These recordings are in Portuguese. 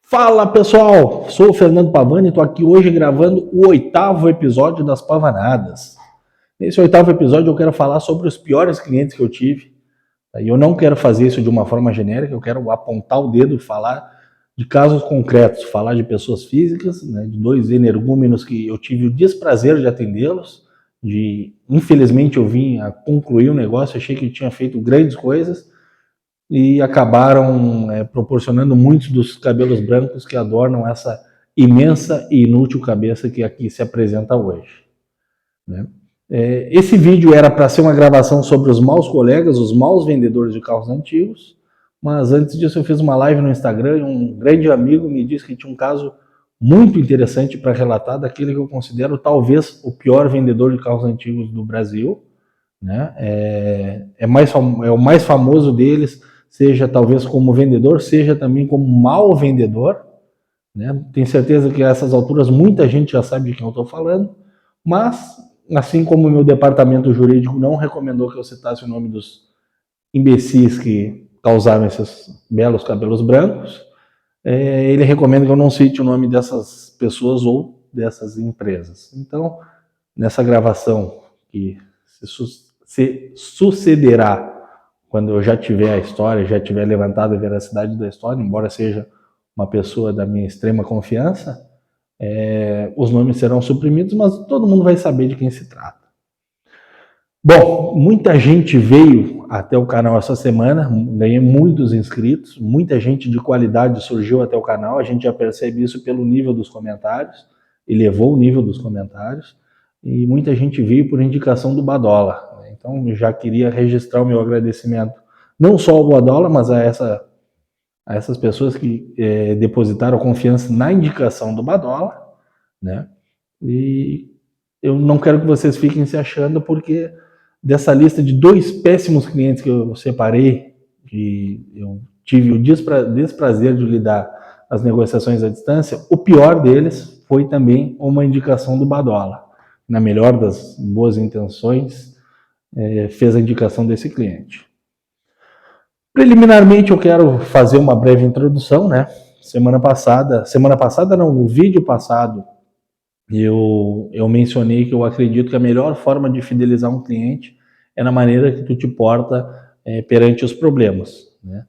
Fala pessoal, sou o Fernando Pavani e estou aqui hoje gravando o 8º episódio das Pavanadas. Nesse 8º episódio eu quero falar sobre os piores clientes que eu tive. E eu não quero fazer isso de uma forma genérica, eu quero apontar o dedo e falar de casos concretos, falar de pessoas físicas, né, de 2 energúmenos que eu tive o desprazer de atendê-los, infelizmente eu vim a concluir o negócio, achei que tinha feito grandes coisas, e acabaram proporcionando muitos dos cabelos brancos que adornam essa imensa e inútil cabeça que aqui se apresenta hoje, né? Esse vídeo era para ser uma gravação sobre os maus colegas, os maus vendedores de carros antigos, mas antes disso eu fiz uma live no Instagram e um grande amigo me disse que tinha um caso muito interessante para relatar daquele que eu considero talvez o pior vendedor de carros antigos do Brasil, né? É o mais famoso deles, seja talvez como vendedor, seja também como mau vendedor, né? Tenho certeza que a essas alturas muita gente já sabe de quem eu estou falando, mas assim como o meu departamento jurídico não recomendou que eu citasse o nome dos imbecis que causaram esses belos cabelos brancos, ele recomenda que eu não cite o nome dessas pessoas ou dessas empresas. Então, nessa gravação que se sucederá quando eu já tiver a história, já tiver levantado a veracidade da história, embora seja uma pessoa da minha extrema confiança, os nomes serão suprimidos, mas todo mundo vai saber de quem se trata. Bom, muita gente veio até o canal essa semana, ganhei muitos inscritos, muita gente de qualidade surgiu até o canal, a gente já percebe isso pelo nível dos comentários, elevou o nível dos comentários, e muita gente veio por indicação do Badola. Então, já queria registrar o meu agradecimento, não só ao Badola, mas a essas pessoas que depositaram confiança na indicação do Badola, né? E eu não quero que vocês fiquem se achando, porque dessa lista de 2 péssimos clientes que eu separei, que eu tive o desprazer de lidar as negociações à distância, o pior deles foi também uma indicação do Badola. Na melhor das boas intenções, fez a indicação desse cliente. Preliminarmente eu quero fazer uma breve introdução, né? Semana passada não, no vídeo passado, eu mencionei que eu acredito que a melhor forma de fidelizar um cliente é na maneira que tu te porta perante os problemas, né?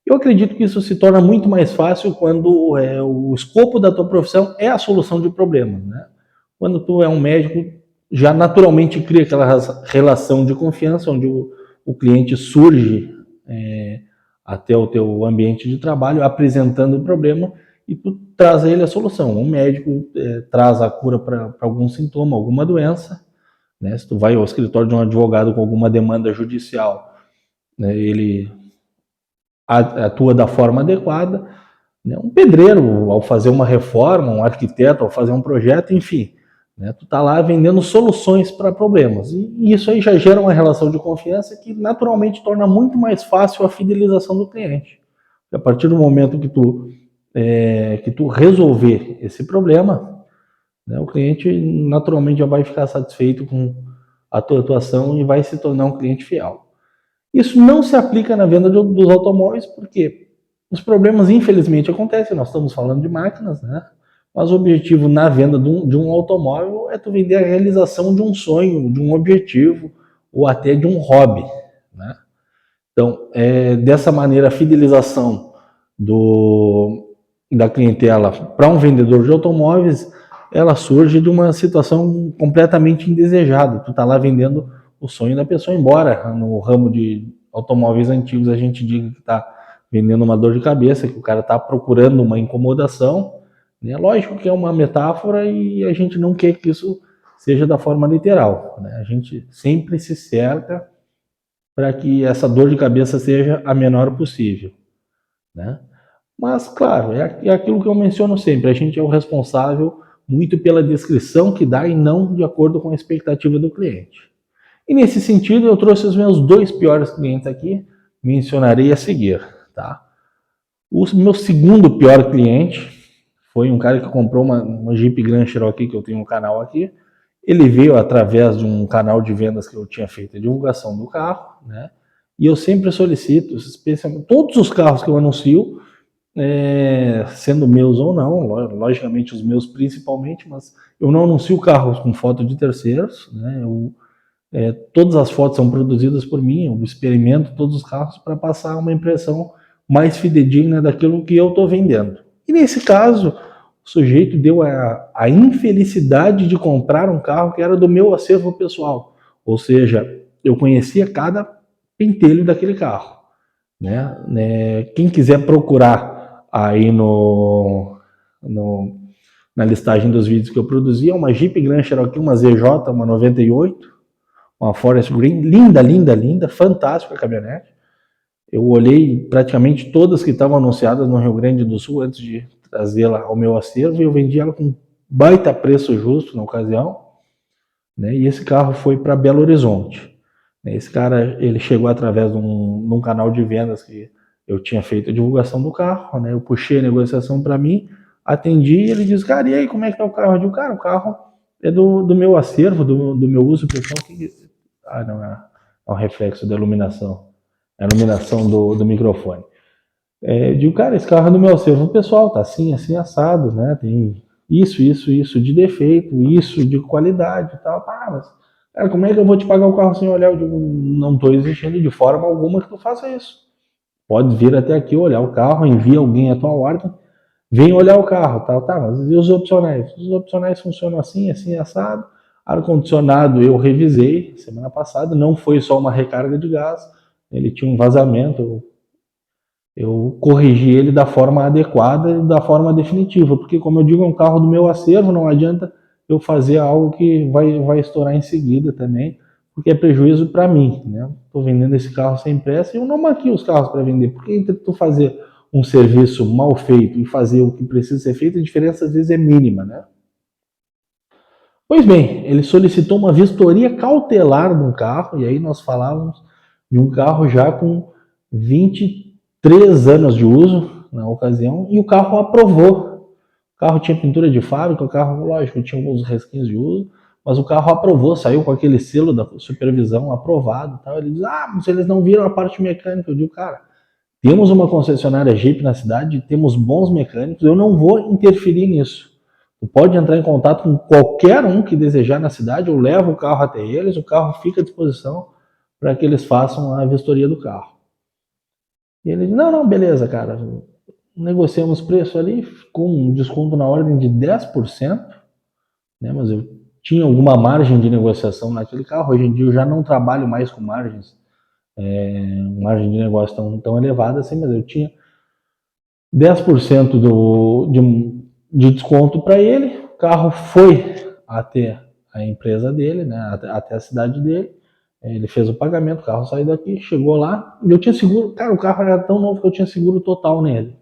Eu acredito que isso se torna muito mais fácil quando o escopo da tua profissão é a solução de problemas, né? Quando tu é um médico, já naturalmente cria aquela relação de confiança, onde o cliente surge até o teu ambiente de trabalho, apresentando o problema, e tu traz a ele a solução. Um médico traz a cura para algum sintoma, alguma doença, né? Se tu vai ao escritório de um advogado com alguma demanda judicial, né, ele atua da forma adequada, né? Um pedreiro, ao fazer uma reforma, um arquiteto, ao fazer um projeto, enfim, né? Tu tá lá vendendo soluções para problemas, e isso aí já gera uma relação de confiança que naturalmente torna muito mais fácil a fidelização do cliente. A partir do momento que tu resolver esse problema, né, o cliente naturalmente já vai ficar satisfeito com a tua atuação e vai se tornar um cliente fiel. Isso não se aplica na venda dos automóveis, porque os problemas infelizmente acontecem, nós estamos falando de máquinas, né? Mas o objetivo na venda de um automóvel é tu vender a realização de um sonho, de um objetivo, ou até de um hobby, né? Então, dessa maneira, a fidelização da clientela para um vendedor de automóveis, ela surge de uma situação completamente indesejada. Tu tá lá vendendo o sonho da pessoa, embora no ramo de automóveis antigos a gente diga que está vendendo uma dor de cabeça, que o cara está procurando uma incomodação, né? Lógico que é uma metáfora e a gente não quer que isso seja da forma literal, né? A gente sempre se cerca para que essa dor de cabeça seja a menor possível, né? Mas, claro, é aquilo que eu menciono sempre, a gente é o responsável muito pela descrição que dá e não de acordo com a expectativa do cliente. E nesse sentido, eu trouxe os meus 2 piores clientes aqui, mencionarei a seguir, tá? O meu segundo pior cliente foi um cara que comprou uma Jeep Grand Cherokee, que eu tenho um canal aqui. Ele veio através de um canal de vendas que eu tinha feito a divulgação do carro, né? E eu sempre solicito, especialmente todos os carros que eu anuncio, sendo meus ou não, logicamente os meus principalmente, mas eu não anuncio carros com foto de terceiros, né? Todas as fotos são produzidas por mim, eu experimento todos os carros para passar uma impressão mais fidedigna daquilo que eu estou vendendo. E nesse caso, o sujeito deu a infelicidade de comprar um carro que era do meu acervo pessoal, ou seja, eu conhecia cada pentelho daquele carro. Quem quiser procurar aí no, na listagem dos vídeos que eu produzi, é uma Jeep Grand Cherokee, uma ZJ, uma 98, uma Forest Green, linda, linda, linda, fantástica a caminhonete. Eu olhei praticamente todas que estavam anunciadas no Rio Grande do Sul antes de trazê-la ao meu acervo, e eu vendi ela com baita preço justo na ocasião, né? E esse carro foi para Belo Horizonte. Esse cara, ele chegou através de um canal de vendas que eu tinha feito a divulgação do carro, né? Eu puxei a negociação para mim, atendi, e ele disse, cara, e aí, como é que tá o carro? Eu digo, cara, o carro é do meu acervo, do meu uso pessoal. Não, é um reflexo da iluminação. É a iluminação do microfone. Eu digo, cara, esse carro é do meu acervo pessoal, tá assim, assim, assado, né? Tem isso de defeito, isso de qualidade e tal. Mas, cara, como é que eu vou te pagar o carro sem olhar? Eu digo, não estou exigindo de forma alguma que tu faça isso. Pode vir até aqui olhar o carro, envia alguém à tua ordem, vem olhar o carro, tal, tá, mas e os opcionais? Os opcionais funcionam assim, assim, assado. Ar-condicionado eu revisei semana passada, não foi só uma recarga de gás, ele tinha um vazamento, eu corrigi ele da forma adequada e da forma definitiva, porque como eu digo, é um carro do meu acervo, não adianta eu fazer algo que vai estourar em seguida também, porque é prejuízo para mim, né? Estou vendendo esse carro sem pressa e eu não maquio os carros para vender, porque entre tu fazer um serviço mal feito e fazer o que precisa ser feito, a diferença às vezes é mínima, né? Pois bem, ele solicitou uma vistoria cautelar de um carro, e aí nós falávamos de um carro já com 23 anos de uso na ocasião, e o carro aprovou. O carro tinha pintura de fábrica, o carro, lógico, tinha alguns resquinhos de uso, mas o carro aprovou, saiu com aquele selo da supervisão aprovado. Tal. Ele diz, mas eles não viram a parte mecânica. Eu digo, cara, temos uma concessionária Jeep na cidade, temos bons mecânicos, eu não vou interferir nisso. Tu pode entrar em contato com qualquer um que desejar na cidade, eu levo o carro até eles, o carro fica à disposição para que eles façam a vistoria do carro. E ele diz, não, beleza, cara, negociamos preço ali, com um desconto na ordem de 10%, né, mas eu tinha alguma margem de negociação naquele carro, hoje em dia eu já não trabalho mais com margem de negócio tão elevada assim, mas eu tinha 10% de desconto para ele, o carro foi até a empresa dele, né, até a cidade dele, ele fez o pagamento, o carro saiu daqui, chegou lá, e eu tinha seguro, cara, o carro era tão novo que eu tinha seguro total nele.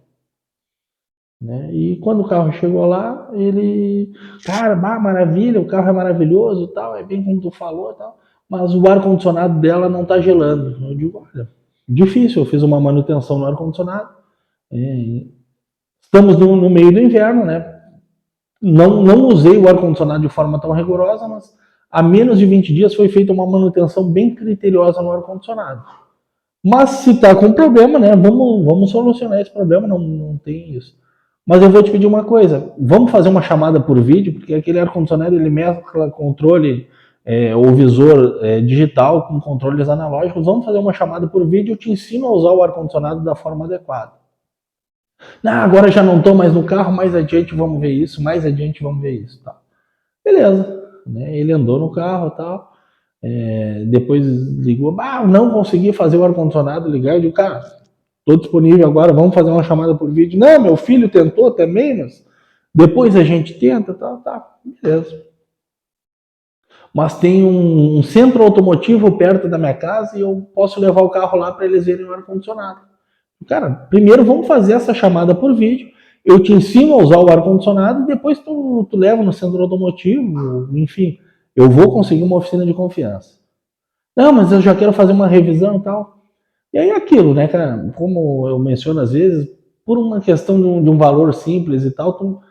Né? E quando o carro chegou lá, ele, cara, maravilha, o carro é maravilhoso, tal, é bem como tu falou, tal, mas o ar condicionado dela não está gelando. Eu digo, olha, difícil, eu fiz uma manutenção no ar condicionado, estamos no meio do inverno, né? Não usei o ar condicionado de forma tão rigorosa, mas há menos de 20 dias foi feita uma manutenção bem criteriosa no ar condicionado. Mas se está com problema, né? Vamos solucionar esse problema, não tem isso. Mas eu vou te pedir uma coisa, vamos fazer uma chamada por vídeo, porque aquele ar-condicionado ele mescla controle ou visor digital com controles analógicos, vamos fazer uma chamada por vídeo, eu te ensino a usar o ar-condicionado da forma adequada. Agora já não estou mais no carro, mais adiante vamos ver isso, mais adiante vamos ver isso. Tá. Beleza, né? Ele andou no carro e tal, depois ligou, não consegui fazer o ar-condicionado ligar, eu digo, cara, estou disponível agora, vamos fazer uma chamada por vídeo. Não, meu filho tentou também, mas depois a gente tenta, tá, beleza. Mas tem um centro automotivo perto da minha casa e eu posso levar o carro lá para eles verem o ar-condicionado. Cara, primeiro vamos fazer essa chamada por vídeo, eu te ensino a usar o ar-condicionado e depois tu leva no centro automotivo, enfim, eu vou conseguir uma oficina de confiança. Não, mas eu já quero fazer uma revisão e tal. E aí aquilo, né, cara, como eu menciono às vezes, por uma questão de um valor simples e tal, tu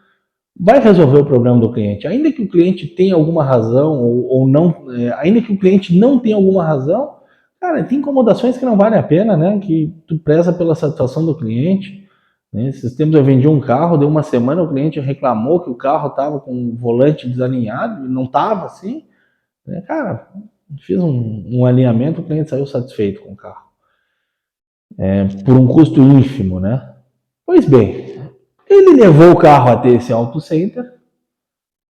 vai resolver o problema do cliente. Ainda que o cliente tenha alguma razão ou não, ainda que o cliente não tenha alguma razão, cara, tem incomodações que não valem a pena, né, que tu preza pela satisfação do cliente. Né? Esses tempos eu vendi um carro, deu uma semana, o cliente reclamou que o carro estava com o volante desalinhado, e não estava assim. Né? Cara, fiz um alinhamento, o cliente saiu satisfeito com o carro. Por um custo ínfimo, né? Pois bem, ele levou o carro até esse auto center,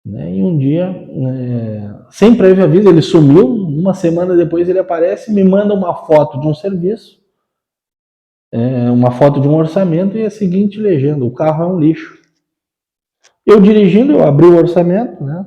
né? E um dia, sem prévio aviso, ele sumiu. Uma semana depois ele aparece e me manda uma foto de um serviço, uma foto de um orçamento e a seguinte legenda: o carro é um lixo. Eu dirigindo, eu abri o orçamento, né?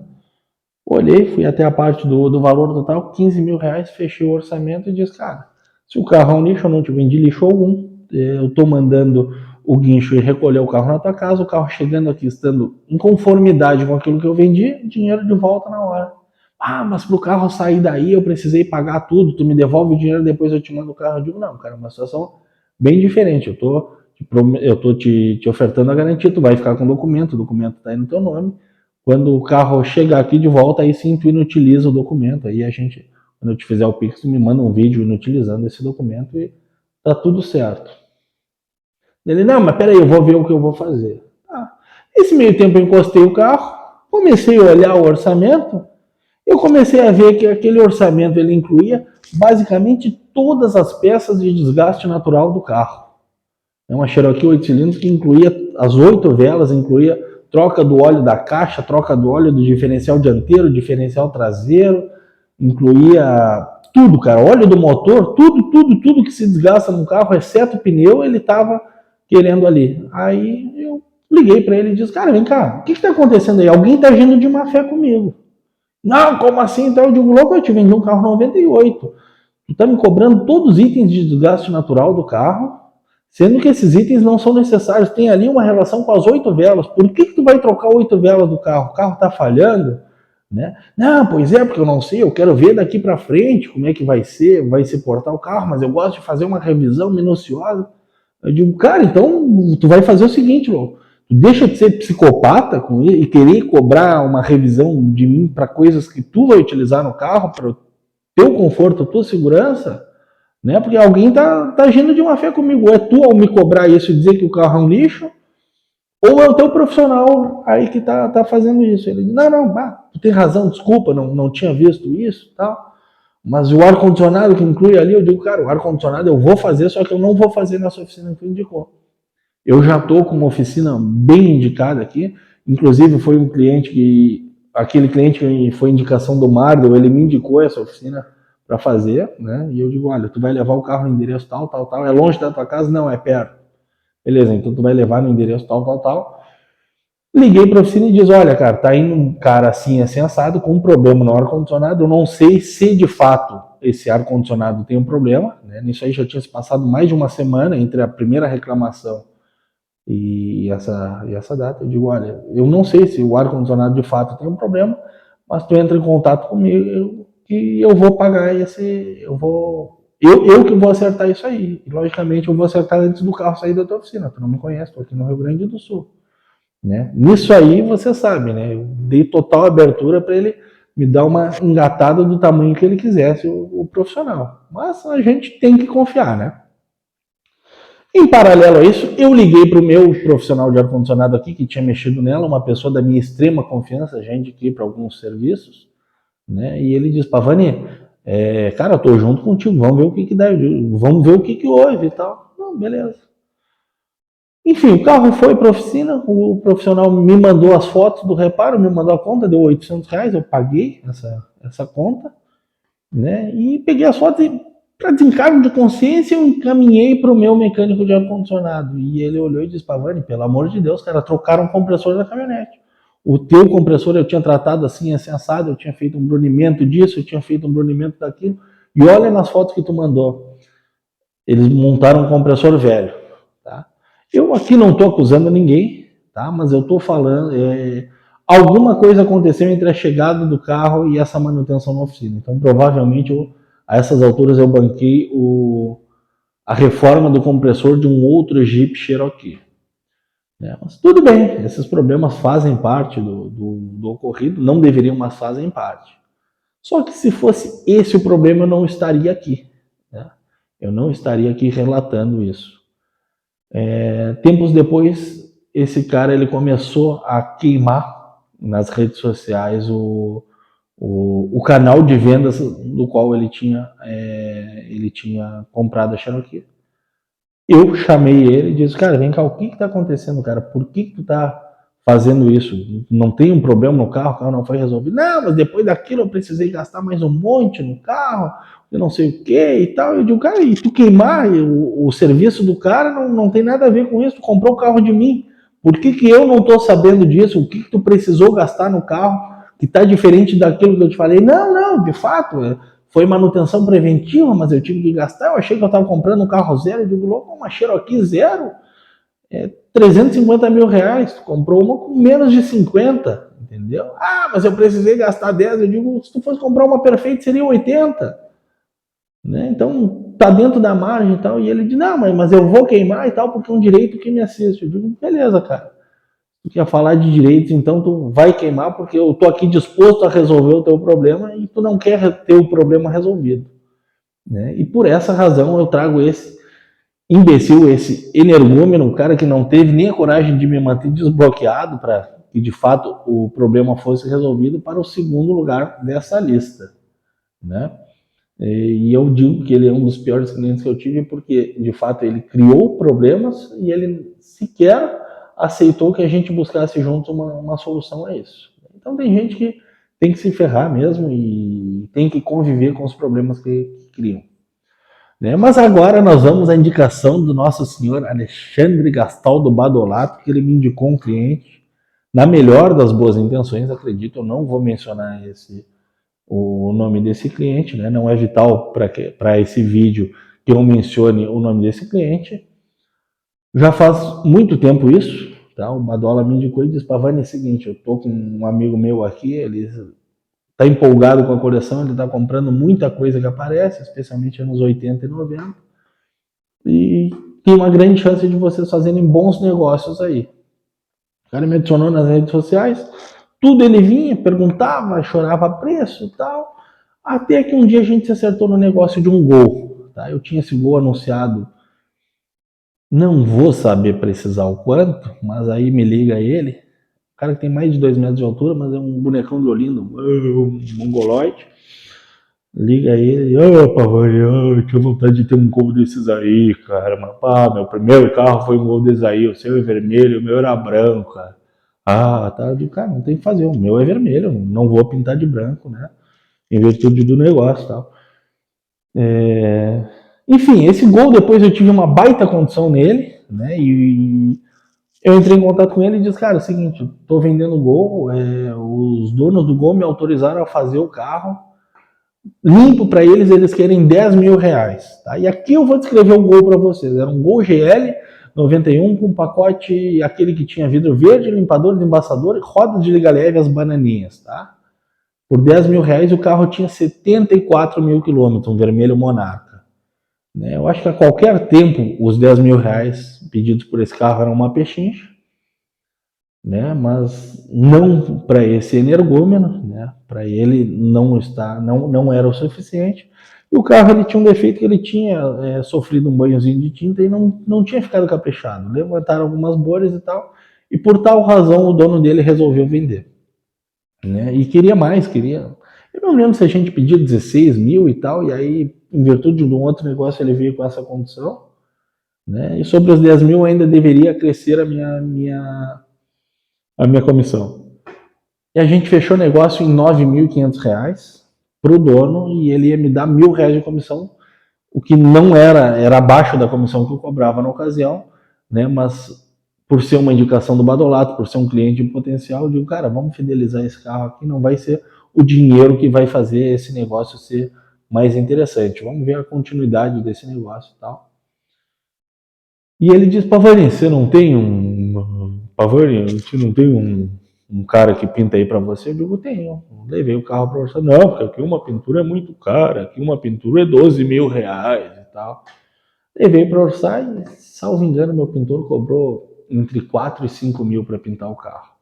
Olhei, fui até a parte do valor total, 15 mil reais, fechei o orçamento e disse, cara, se o carro é um lixo, eu não te vendi lixo algum, eu estou mandando o guincho ir recolher o carro na tua casa, o carro chegando aqui, estando em conformidade com aquilo que eu vendi, dinheiro de volta na hora. Ah, mas para o carro sair daí eu precisei pagar tudo, tu me devolve o dinheiro, depois eu te mando o carro. Eu digo, não, cara, é uma situação bem diferente, eu tô te ofertando a garantia, tu vai ficar com o documento está aí no teu nome. Quando o carro chegar aqui de volta, aí sim tu inutiliza o documento. Aí a gente, quando eu te fizer o Pix, tu me manda um vídeo inutilizando esse documento e tá tudo certo. Ele, não, mas peraí, eu vou ver o que eu vou fazer. Esse meio tempo eu encostei o carro, comecei a olhar o orçamento, eu comecei a ver que aquele orçamento ele incluía basicamente todas as peças de desgaste natural do carro. É uma Cherokee 8 cilindros que incluía as 8 velas, incluía troca do óleo da caixa, troca do óleo do diferencial dianteiro, diferencial traseiro, incluía tudo, cara, óleo do motor, tudo que se desgasta no carro, exceto o pneu, ele estava querendo ali. Aí eu liguei para ele e disse, cara, vem cá, o que está acontecendo aí? Alguém está agindo de má fé comigo. Não, como assim? Então eu digo, louco, eu te vendi um carro 98. Tu está me cobrando todos os itens de desgaste natural do carro, sendo que esses itens não são necessários. Tem ali uma relação com as 8 velas. Por que tu vai trocar 8 velas do carro? O carro está falhando? Né? Não, pois é, porque eu não sei, eu quero ver daqui para frente como é que vai se portar o carro, mas eu gosto de fazer uma revisão minuciosa. Eu digo, cara, então tu vai fazer o seguinte, louco. Tu deixa de ser psicopata com ele e querer cobrar uma revisão de mim para coisas que tu vai utilizar no carro, para o teu conforto, a tua segurança, né? Porque alguém tá agindo de má fé comigo. Ou é tu ao me cobrar isso e dizer que o carro é um lixo, ou é o teu profissional aí que tá fazendo isso. Ele diz, não, tu tem razão, desculpa, não tinha visto isso, tal. Mas o ar-condicionado que inclui ali, eu digo, cara, o ar-condicionado eu vou fazer, só que eu não vou fazer nessa oficina que indicou. Eu já estou com uma oficina bem indicada aqui, inclusive foi um cliente aquele cliente que foi indicação do Mardo, ele me indicou essa oficina para fazer, né? E eu digo, olha, tu vai levar o carro no endereço tal, é longe da tua casa? Não, é perto. Beleza, então tu vai levar no endereço tal. Liguei para a oficina e diz, olha, cara, tá indo um cara assim assado com um problema no ar-condicionado, eu não sei se de fato esse ar-condicionado tem um problema, né? Nisso aí já tinha se passado mais de uma semana entre a primeira reclamação e essa data. Eu digo, olha, eu não sei se o ar-condicionado de fato tem um problema, mas tu entra em contato comigo que eu vou pagar eu que vou acertar isso aí. E, logicamente, eu vou acertar antes do carro sair da tua oficina. Tu não me conhece, estou aqui no Rio Grande do Sul. Né? Nisso aí, você sabe, né? Eu dei total abertura para ele me dar uma engatada do tamanho que ele quisesse, o profissional. Mas a gente tem que confiar, né? Em paralelo a isso, eu liguei para o meu profissional de ar-condicionado aqui, que tinha mexido nela, uma pessoa da minha extrema confiança, já indiquei para alguns serviços, né? E ele disse, Pavani, cara, eu tô junto contigo, vamos ver o que dá, vamos ver o que houve e tal. Não, beleza. Enfim, o carro foi para a oficina, o profissional me mandou as fotos do reparo, me mandou a conta, deu R$800, eu paguei essa conta, né? E peguei as fotos e, para desencargo de consciência, eu encaminhei para o meu mecânico de ar-condicionado. E ele olhou e disse, Pavani, pelo amor de Deus, cara, trocaram o compressor da caminhonete. O teu compressor eu tinha tratado assim assado, eu tinha feito um brunimento disso, eu tinha feito um brunimento daquilo. E olha nas fotos que tu mandou. Eles montaram um compressor velho, tá? Eu aqui não estou acusando ninguém, tá? Mas eu estou falando, alguma coisa aconteceu entre a chegada do carro e essa manutenção na oficina. Então, provavelmente, a essas alturas eu banquei a reforma do compressor de um outro Jeep Cherokee. Né? Mas tudo bem, esses problemas fazem parte do ocorrido, não deveriam, mas fazem parte. Só que se fosse esse o problema, eu não estaria aqui. Né? Eu não estaria aqui relatando isso. Tempos depois, esse cara ele começou a queimar nas redes sociais o canal de vendas do qual ele tinha comprado a Cherokee. Eu chamei ele e disse, cara, vem cá, o que está acontecendo, cara? Por que tu tá fazendo isso? Não tem um problema no carro, o carro não foi resolvido. Não, mas depois daquilo eu precisei gastar mais um monte no carro, eu não sei o que e tal. Eu digo, cara, e tu queimar o serviço do cara não tem nada a ver com isso, tu comprou o carro de mim. Por que eu não estou sabendo disso? O que tu precisou gastar no carro que está diferente daquilo que eu te falei? Não, de fato, foi manutenção preventiva, mas eu tive que gastar. Eu achei que eu estava comprando um carro zero. Eu digo, louco, uma Cherokee zero? 350 mil reais. Tu comprou uma com menos de 50, entendeu? Ah, mas eu precisei gastar 10. Eu digo, se tu fosse comprar uma perfeita, seria 80. Né? Então, tá dentro da margem e tal. E ele diz, não, mas eu vou queimar e tal, porque é um direito que me assiste. Eu digo, beleza, cara. Tu quer falar de direitos, então tu vai queimar, porque eu tô aqui disposto a resolver o teu problema e tu não quer ter o problema resolvido. Né? E por essa razão eu trago esse imbecil, esse energúmeno, um cara que não teve nem a coragem de me manter desbloqueado para que de fato o problema fosse resolvido, para o segundo lugar dessa lista. Né? E eu digo que ele é um dos piores clientes que eu tive, porque de fato ele criou problemas e ele sequer aceitou que a gente buscasse juntos uma solução a isso. Então tem gente que tem que se ferrar mesmo e tem que conviver com os problemas que criam. Né? Mas agora nós vamos à indicação do nosso senhor Alexandre Gastaldo Badolato, que ele me indicou um cliente, na melhor das boas intenções, acredito, eu não vou mencionar o nome desse cliente, né? Não é vital para esse vídeo que eu mencione o nome desse cliente. Já faz muito tempo isso, tá? O Badola me indicou e disse, Pavani, é o seguinte, eu tô com um amigo meu aqui, ele está empolgado com a coleção, ele está comprando muita coisa que aparece, especialmente anos 80 e 90, e tem uma grande chance de vocês fazerem bons negócios aí. O cara me adicionou nas redes sociais, tudo ele vinha, perguntava, chorava preço e tal, até que um dia a gente se acertou no negócio de um Gol. Tá? Eu tinha esse Gol anunciado, não vou saber precisar o quanto, mas aí me liga ele, o cara que tem mais de 2 metros de altura, mas é um bonecão de Olinda, um mongoloide. Liga ele, ô Pavani, tinha vontade de ter um Gol desses aí, cara. Mas, pá, meu primeiro carro foi um Gol desses aí, o seu é vermelho, o meu era branco, cara. Ah, tá. Eu digo, cara, não tem que fazer, o meu é vermelho, não vou pintar de branco, né? Em virtude do negócio e tal. Enfim, esse Gol depois eu tive uma baita condição nele, né? E eu entrei em contato com ele e disse, cara, é o seguinte, tô vendendo Gol, os donos do Gol me autorizaram a fazer o carro limpo para eles, eles querem 10 mil reais. Tá? E aqui eu vou descrever o Gol para vocês. Era um Gol GL 91 com pacote, aquele que tinha vidro verde, limpador de embaçador, rodas de liga leve, as bananinhas. Tá? Por 10 mil reais o carro tinha 74 mil quilômetros, um vermelho Monarca. Né? Eu acho que a qualquer tempo os 10 mil reais pedidos por esse carro eram uma pechincha. Né? Mas não para esse energúmeno, né? Para ele não era o suficiente. E o carro ele tinha um defeito que ele tinha sofrido um banhozinho de tinta e não tinha ficado caprichado. Levantaram algumas bolhas e tal, e por tal razão o dono dele resolveu vender. Né? E queria mais, queria. Eu não lembro se a gente pedia 16 mil e tal, e aí, em virtude de um outro negócio, ele veio com essa condição. Né? E sobre os 10 mil ainda deveria crescer a minha comissão. E a gente fechou o negócio em R$ 9.500 para o dono e ele ia me dar R$ 1.000 de comissão, o que não era abaixo da comissão que eu cobrava na ocasião, né? Mas por ser uma indicação do Badolato, por ser um cliente em potencial, eu digo, cara, vamos fidelizar esse carro aqui, não vai ser o dinheiro que vai fazer esse negócio ser mais interessante. Vamos ver a continuidade desse negócio e tal. E ele diz, Pavani, você não tem um cara que pinta aí para você? Eu digo, tenho. Levei o carro para você. Não, porque aqui uma pintura é muito cara, aqui uma pintura é 12 mil reais e tal. Levei para orçar e, salvo engano, meu pintor cobrou entre 4 e 5 mil para pintar o carro.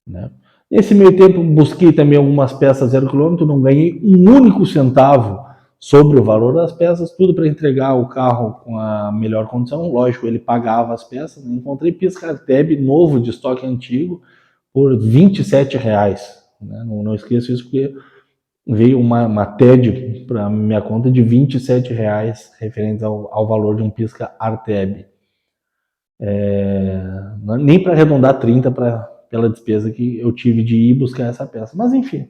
Né? Nesse meio tempo, busquei também algumas peças 0 km, não ganhei um único centavo sobre o valor das peças, tudo para entregar o carro com a melhor condição. Lógico, ele pagava as peças, né? Encontrei pisca Arteb novo de estoque antigo por R$ 27, né? Não esqueço isso porque veio uma TED para minha conta de R$ 27 referente ao valor de um pisca Arteb. Nem para arredondar 30 pela despesa que eu tive de ir buscar essa peça. Mas enfim,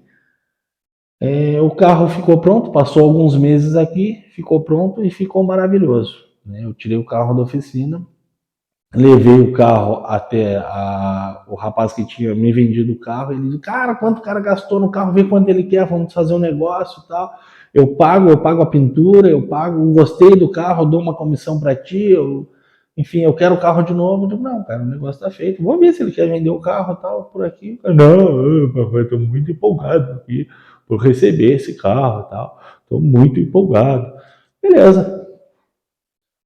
o carro ficou pronto, passou alguns meses aqui, ficou pronto e ficou maravilhoso, né? Eu tirei o carro da oficina, levei o carro até o rapaz que tinha me vendido o carro. Ele disse: cara, quanto o cara gastou no carro, vê quanto ele quer, vamos fazer um negócio e tal. Eu pago a pintura, gostei do carro, dou uma comissão para ti, enfim, eu quero o carro de novo. Eu digo: não, cara, o negócio tá feito, vou ver se ele quer vender o carro e tal, por aqui. Não, papai, tô muito empolgado aqui por receber esse carro e tal, tô muito empolgado. Beleza.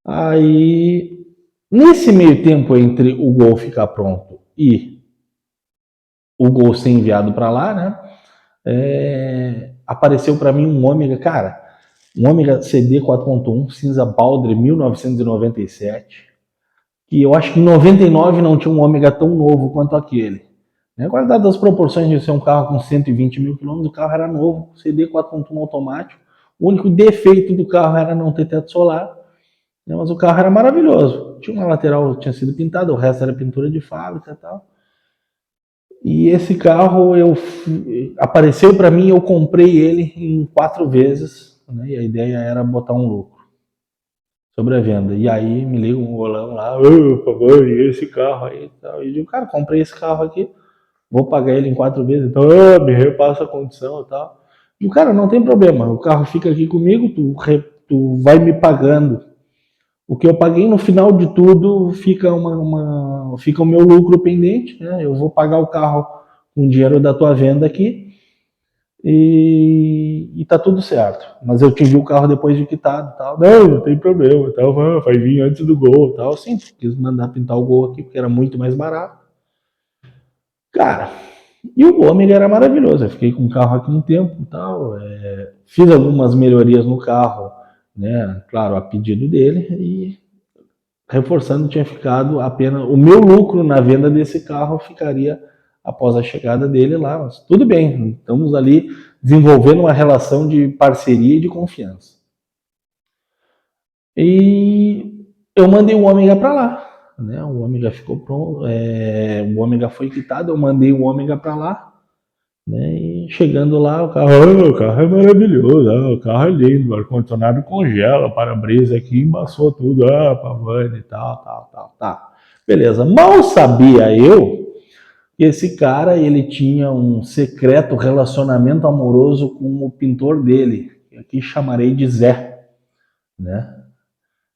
Aí, nesse meio tempo entre o Gol ficar pronto e o Gol ser enviado para lá, né? Apareceu para mim um Ômega, cara, um Ômega CD 4.1 cinza Baldry 1997, que eu acho que em 99 não tinha um Ômega tão novo quanto aquele. Agora, dadas as proporções de ser um carro com 120 mil quilômetros, o carro era novo, CD 4.1 automático. O único defeito do carro era não ter teto solar, né? Mas o carro era maravilhoso. Tinha uma lateral que tinha sido pintada, o resto era pintura de fábrica e tal. E esse carro apareceu para mim, eu comprei ele em 4 vezes, né? E a ideia era botar um lucro sobre a venda. E aí me liga um golão lá: por favor, e esse carro aí e tal. E eu digo: cara, comprei esse carro aqui, vou pagar ele em 4 vezes, então me repassa a condição e tal. E o cara: não tem problema, o carro fica aqui comigo, tu vai me pagando o que eu paguei. No final de tudo fica fica o meu lucro pendente, né? Eu vou pagar o carro com o dinheiro da tua venda aqui e tá tudo certo. Mas eu te envio o carro depois de quitado, tal. Não tem problema, tal. Vai vir antes do Gol, tal. Sim, quis mandar pintar o Gol aqui porque era muito mais barato. Cara, e o Ômega era maravilhoso. Eu fiquei com o carro aqui um tempo e tal. Fiz algumas melhorias no carro, né? Claro, a pedido dele. E reforçando, tinha ficado apenas o meu lucro na venda desse carro ficaria após a chegada dele lá. Mas tudo bem, estamos ali desenvolvendo uma relação de parceria e de confiança. E eu mandei o Ômega para lá, né? O Ômega ficou pronto, o Ômega foi quitado, eu mandei o Ômega para lá, né? E chegando lá, o carro é maravilhoso, o carro é lindo, o ar-condicionado congela, para-brisa aqui embaçou tudo, Pavani e tal. Beleza, mal sabia eu que esse cara, ele tinha um secreto relacionamento amoroso com o pintor dele, que aqui chamarei de Zé, né?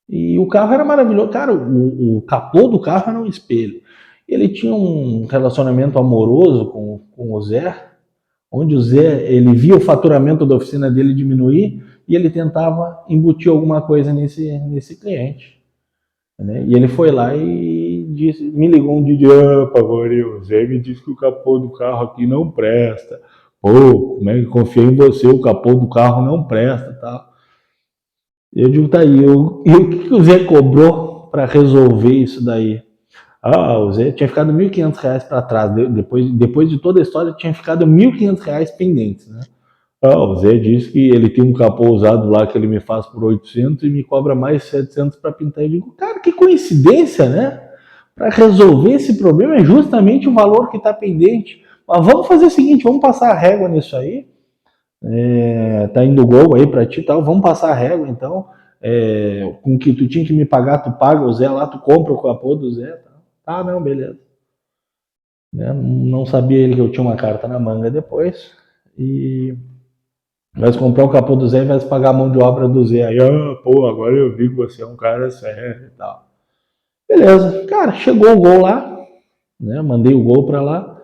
E o carro era maravilhoso. Cara, o capô do carro era um espelho. Ele tinha um relacionamento amoroso com o Zé, onde o Zé, ele via o faturamento da oficina dele diminuir e ele tentava embutir alguma coisa nesse cliente, né? E ele foi lá e me ligou um dia: Pavani, o Zé me disse que o capô do carro aqui não presta. Pô, como é que confiei em você, o capô do carro não presta, tá? Eu digo: tá aí, e o que o Zé cobrou para resolver isso daí? O Zé tinha ficado R$ 1.500 para trás, depois de toda a história tinha ficado R$ 1.500 pendentes, né? O Zé disse que ele tem um capô usado lá que ele me faz por 800 e me cobra mais 700 para pintar. Eu digo: cara, que coincidência, né? Para resolver esse problema é justamente o valor que está pendente. Mas vamos fazer o seguinte, vamos passar a régua nisso aí. Tá indo Gol aí para ti, tal. Vamos passar a régua então. Com o que tu tinha que me pagar, tu paga o Zé lá, tu compra o capô do Zé. Tá, não, beleza. Né? Não sabia ele que eu tinha uma carta na manga depois. E vai comprar o capô do Zé e vai pagar a mão de obra do Zé. Aí, agora eu vi que você é um cara sério e tal. Beleza. Cara, chegou o Gol lá, né? Mandei o Gol pra lá.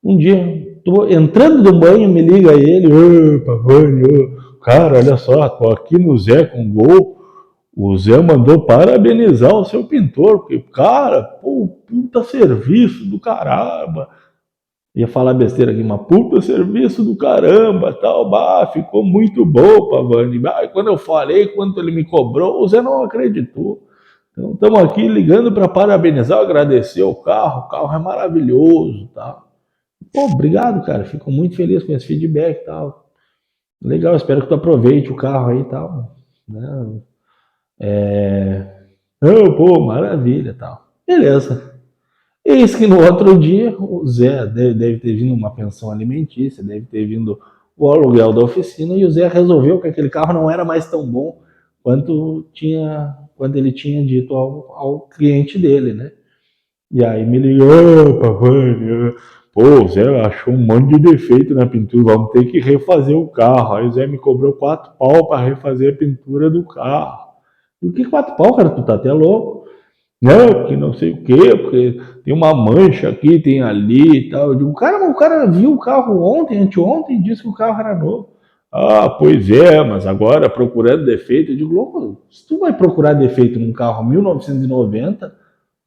Um dia, tô entrando do banho, me liga ele: Pavani, cara, olha só, tô aqui no Zé com o Gol. O Zé mandou parabenizar o seu pintor, porque, cara, puta serviço do caramba. Ia falar besteira aqui, uma puta serviço do caramba, tal, bah, ficou muito bom, Pavani. Bah, quando eu falei quanto ele me cobrou, o Zé não acreditou. Então, estamos aqui ligando para parabenizar, agradecer o carro é maravilhoso, tal. Pô, obrigado, cara, fico muito feliz com esse feedback, tal. Legal, espero que tu aproveite o carro aí, tal, né? Oh, pô, maravilha, tal. Beleza. Eis que no outro dia, o Zé deve ter vindo uma pensão alimentícia, deve ter vindo o aluguel da oficina, e o Zé resolveu que aquele carro não era mais tão bom quando ele tinha dito ao cliente dele, né? E aí me ligou, Pavani, pô, o Zé achou um monte de defeito na pintura, vamos ter que refazer o carro. Aí o Zé me cobrou 4 pau para refazer a pintura do carro. E o que 4 pau, cara? Tu tá até louco. Não, porque não sei o quê, porque tem uma mancha aqui, tem ali e tal. Eu digo, cara, mas o cara viu o carro ontem, anteontem, e disse que o carro era novo. Ah, pois é, mas agora procurando defeito. Eu digo, louco, se tu vai procurar defeito num carro 1990,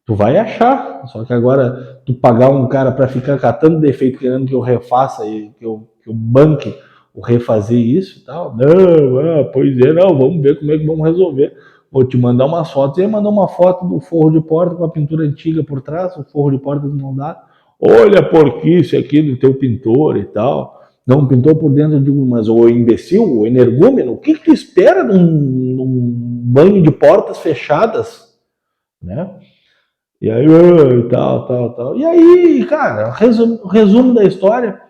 tu vai achar. Só que agora, tu pagar um cara para ficar catando defeito, querendo que eu refaça e que eu banque o refazer isso e tal. Não, pois é, não, vamos ver como é que vamos resolver. Vou te mandar umas fotos. Ele mandou uma foto do forro de porta com a pintura antiga por trás, o forro de porta desmontado. Olha a porquice aqui do teu pintor e tal. Não pintou por dentro, eu digo, mas o imbecil, o energúmeno, o que tu espera num banho de portas fechadas, né? E aí, tal. E aí, cara, o resumo da história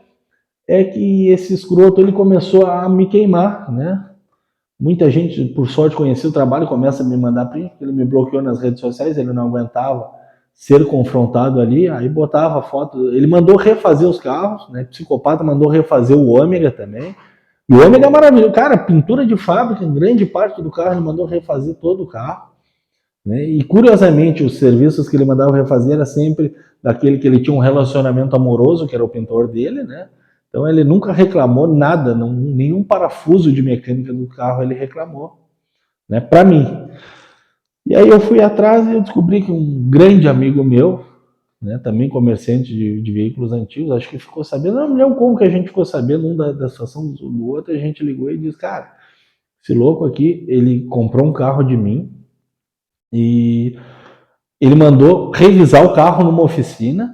é que esse escroto ele começou a me queimar, né? Muita gente, por sorte, conhecia o trabalho, começa a me mandar print, porque ele me bloqueou nas redes sociais, ele não aguentava ser confrontado ali, aí botava foto, ele mandou refazer os carros, né? Psicopata mandou refazer o Ômega também. E o Ômega é maravilhoso, cara, pintura de fábrica, em grande parte do carro, ele mandou refazer todo o carro. Né? E curiosamente, os serviços que ele mandava refazer era sempre daquele que ele tinha um relacionamento amoroso, que era o pintor dele, né? Então ele nunca reclamou nada, não, nenhum parafuso de mecânica do carro ele reclamou, né? Para mim. E aí eu fui atrás e eu descobri que um grande amigo meu, né, também comerciante de veículos antigos, acho que ficou sabendo, não me lembro como que a gente ficou sabendo um da situação do outro, a gente ligou e disse, cara, esse louco aqui, ele comprou um carro de mim e ele mandou revisar o carro numa oficina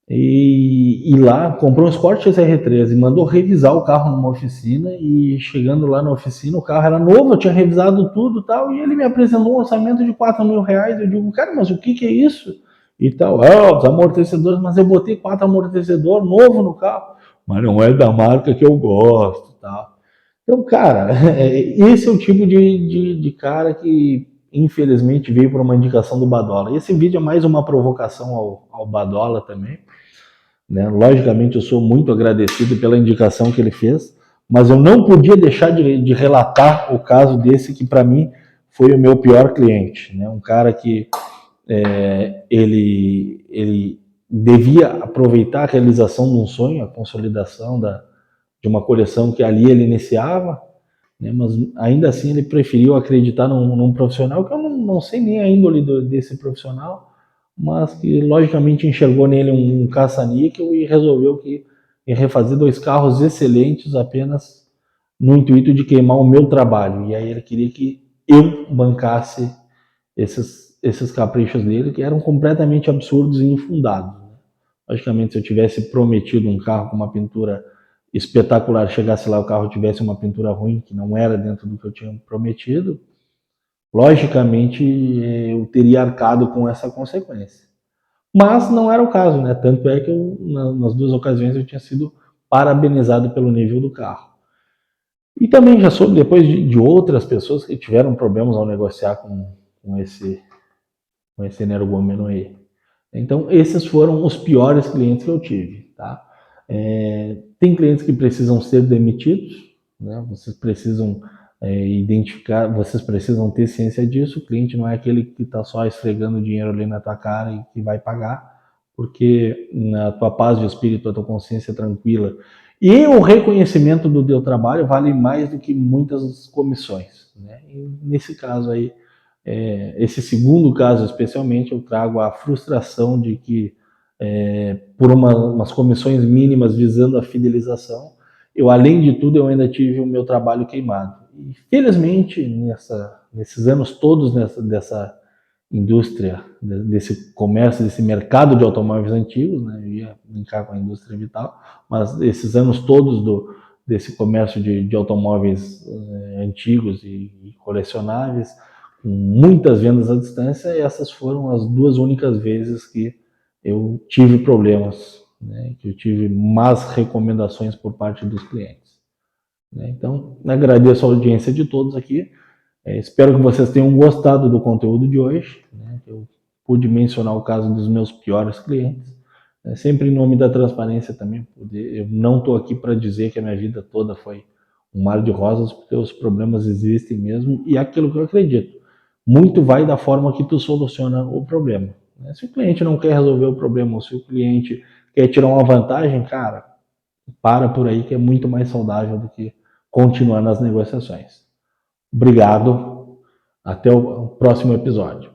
e lá comprou um Sport XR3 e mandou revisar o carro numa oficina e chegando lá na oficina o carro era novo, eu tinha revisado tudo e tal, e ele me apresentou um orçamento de 4 mil reais. Eu digo, cara, mas o que é isso? E tal, os amortecedores, mas eu botei 4 amortecedores novo no carro, mas não é da marca que eu gosto, tal. Então, cara, esse é o tipo de cara que infelizmente veio por uma indicação do Badola. Esse vídeo é mais uma provocação ao Badola também, né? Logicamente eu sou muito agradecido pela indicação que ele fez, mas eu não podia deixar de relatar o caso desse que para mim foi o meu pior cliente, né? Um cara que ele devia aproveitar a realização de um sonho, a consolidação de uma coleção que ali ele iniciava, né? Mas ainda assim ele preferiu acreditar num profissional que eu não sei nem a índole desse profissional, mas que logicamente enxergou nele um caça-níquel e resolveu que ia refazer 2 carros excelentes apenas no intuito de queimar o meu trabalho. E aí ele queria que eu bancasse esses caprichos dele, que eram completamente absurdos e infundados. Logicamente, se eu tivesse prometido um carro com uma pintura espetacular, chegasse lá o carro tivesse uma pintura ruim, que não era dentro do que eu tinha prometido, logicamente eu teria arcado com essa consequência. Mas não era o caso, né? Tanto é que nas 2 ocasiões eu tinha sido parabenizado pelo nível do carro. E também já soube depois de outras pessoas que tiveram problemas ao negociar com esse energúmeno aí. Então, esses foram os piores clientes que eu tive, tá? Tem clientes que precisam ser demitidos, né? Vocês precisam identificar, vocês precisam ter ciência disso. O cliente não é aquele que está só esfregando dinheiro ali na tua cara e que vai pagar, porque na tua paz de espírito, a tua consciência tranquila e o reconhecimento do teu trabalho vale mais do que muitas comissões, né? E nesse caso aí, esse segundo caso especialmente, eu trago a frustração de que por umas comissões mínimas visando a fidelização. Eu, além de tudo, eu ainda tive o meu trabalho queimado. E, felizmente, nesses anos todos dessa indústria, desse comércio, desse mercado de automóveis antigos, né? Eu ia brincar com a indústria vital, mas esses anos todos desse comércio de automóveis antigos e colecionáveis, com muitas vendas à distância, essas foram as 2 únicas vezes que eu tive problemas, né? Que eu tive más recomendações por parte dos clientes. Né? Então, agradeço a audiência de todos aqui. Espero que vocês tenham gostado do conteúdo de hoje. Né? Eu pude mencionar o caso dos meus piores clientes. Sempre em nome da transparência também. Eu não estou aqui para dizer que a minha vida toda foi um mar de rosas, porque os problemas existem mesmo e é aquilo que eu acredito. Muito vai da forma que tu soluciona o problema. Se o cliente não quer resolver o problema, ou se o cliente quer tirar uma vantagem, cara, para por aí que é muito mais saudável do que continuar nas negociações. Obrigado. Até o próximo episódio.